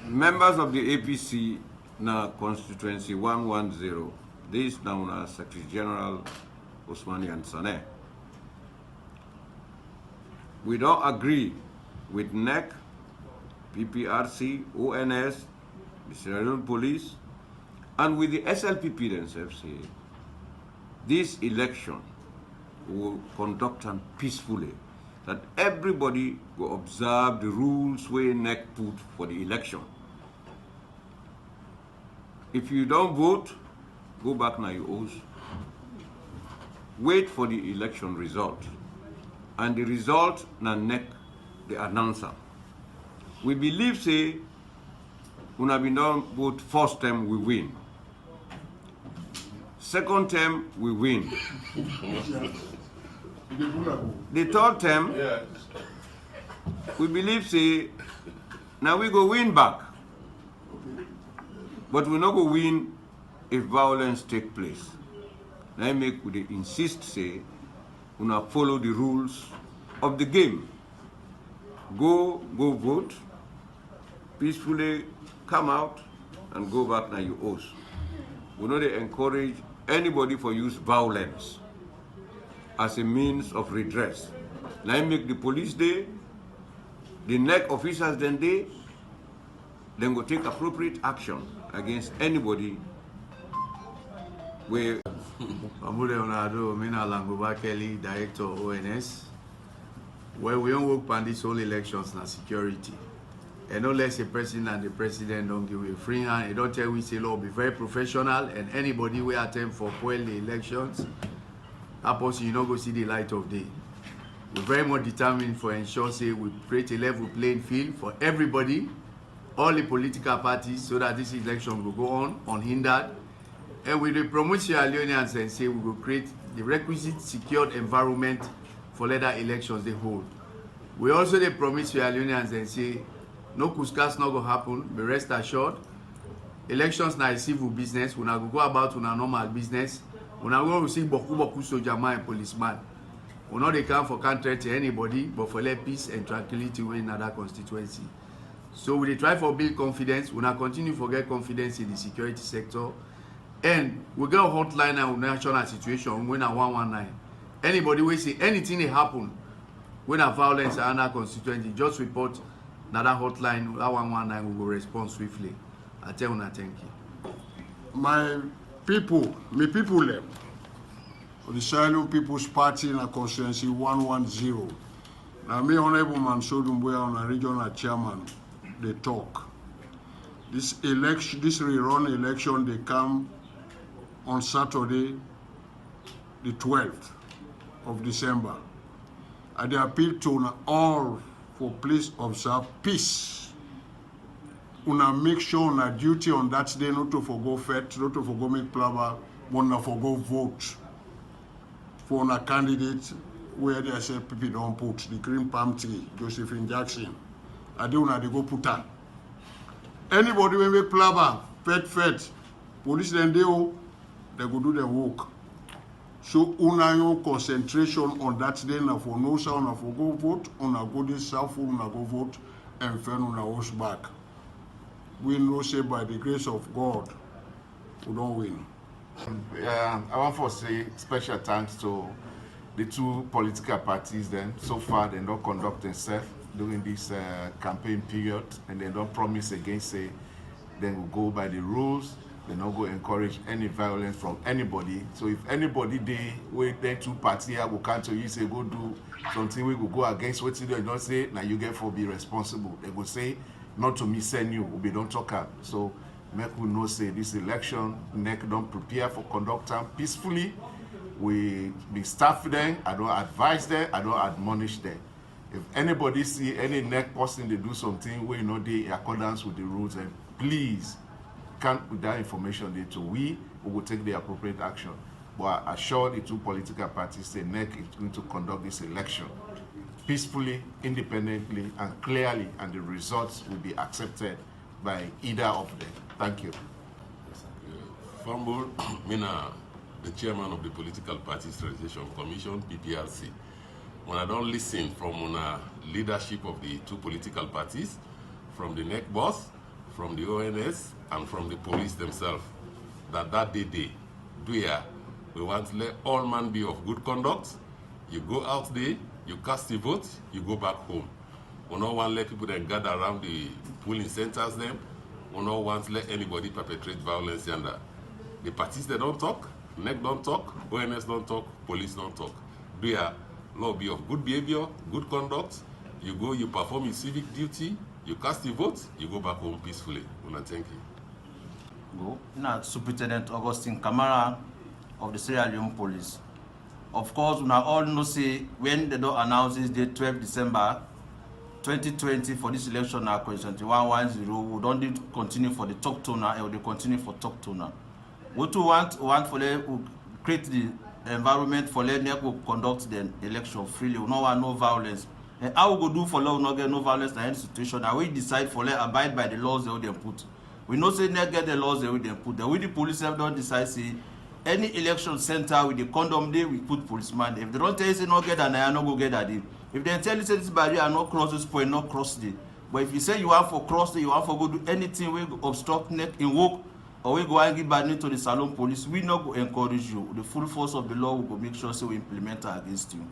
Members of the APC na constituency 110. This now Secretary General Usmani Ansane. We don't agree with NEC, PPRC, ONS, the Sierra Leone Police, and with the SLPP themselves say this election will conduct them peacefully, that everybody will observe the rules where NEC put for the election. If you don't vote, go back now your oath. Wait for the election result. And the result na NEC, the announcer. We believe say, when have been done vote first time we win. Second term we win. The third term, we believe say, now we go win back. But we not go win if violence take place. Now make we insist say, we not follow the rules of the game. Go vote, peacefully come out and go back now your oath. We know they encourage anybody for use violence as a means of redress. Now make the police day, the NEC officers then go take appropriate action against anybody where Amude Onado, Mina Langoba Kelly, Director ONS. Well, we don't work on these whole elections na security. And unless a president and the president don't give a free hand, they don't tell we say law be very professional, and anybody will attempt for spoil the elections, that person you not go see the light of day. We're very much determined for ensure say we create a level playing field for everybody, all the political parties, so that this election will go on unhindered. And with the promote Sierra Leoneans and say we will create the requisite secured environment for later elections they hold. We also they promise Sierra Leoneans and say no kuskas not going to happen, but rest assured, elections na a civil business, we not go about on a normal business, we not going to see boku soldier and policeman. We not they come for country to anybody, but for let peace and tranquility in another constituency. So we try for build confidence, we not continue to get confidence in the security sector, and we get a hotline now national situation when a 119. Anybody will say anything they happen when a violence and under constituency, just report that hotline, that 119 will respond swiftly. I tell you, thank you. My people them, the Sierra Leone People's Party in a constituency 110. Now me Honorable Mansour Doumbouya on a regional chairman, they talk. This rerun election, they come on Saturday, the 12th of December. And they appeal to all for please observe peace. Una make sure una duty on that day not to forgo fete, not to forgo make plava, but not forgo vote for una candidate where they say people don't put the green palm tree, Josephine Jackson. And they go put on. Anybody will make plava, fete, police then they go do their work. So una your concentration on that day na for no sound na for go vote, una go this south una go vote and then una wash back. We know say by the grace of God we don't win. I want to say special thanks to the two political parties then. So far they don't conduct themselves during this campaign period, and they don't promise again say they will go by the rules. They not go encourage any violence from anybody. So if anybody they wait then two parties will come to you say go do something, we will go against what they don't say, now you get for be responsible. They will say not to me send you, we don't talk out. So make we know say this election NEC don't prepare for conduct them peacefully. We be staff them, I don't advise them, I don't admonish them. If anybody see any NEC person they do something where you know they in accordance with the rules, and please can't with that information there to we will take the appropriate action. But I assure the two political parties say NEC is going to conduct this election peacefully, independently, and clearly, and the results will be accepted by either of them. Thank you. Fambul, Mina, the chairman of the Political Parties Registration Commission, PPRC. When I don't listen from leadership of the two political parties, from the NEC boss, from the ONS, and from the police themselves, that day, we want to let all men be of good conduct. You go out there, you cast your vote, you go back home. We don't want to let people then gather around the polling centers them. We don't want to let anybody perpetrate violence yonder. The parties, they don't talk, NEC don't talk, ONS don't talk, police don't talk. Law be of good behavior, good conduct. You go, you perform your civic duty, you cast your vote, you go back home peacefully. Thank you. Go. Now, Superintendent Augustine Kamara of the Sierra Leone Police. Of course, we all know say when they don't announce this date 12 December 2020 for this election now, question 2110, we don't need to continue for the talk toner, and we continue for talk toner. What we want for them create the environment for them to conduct the election freely. We don't want no violence. And how we go do for law, we not get no violence in any situation. And we decide for them abide by the laws that we put. We know say not get the laws that we put. The way the police have don't decide say any election center with the condom day we put policeman. If they don't tell you say not get that, I not go get that day. If they tell you say this barrier not cross this point, not cross the. But if you say you want for cross the, you want for go do anything we obstruct neck invoke or we go and give bad news to the Salon police, we not go encourage you. The full force of the law will go make sure say we implement it against you.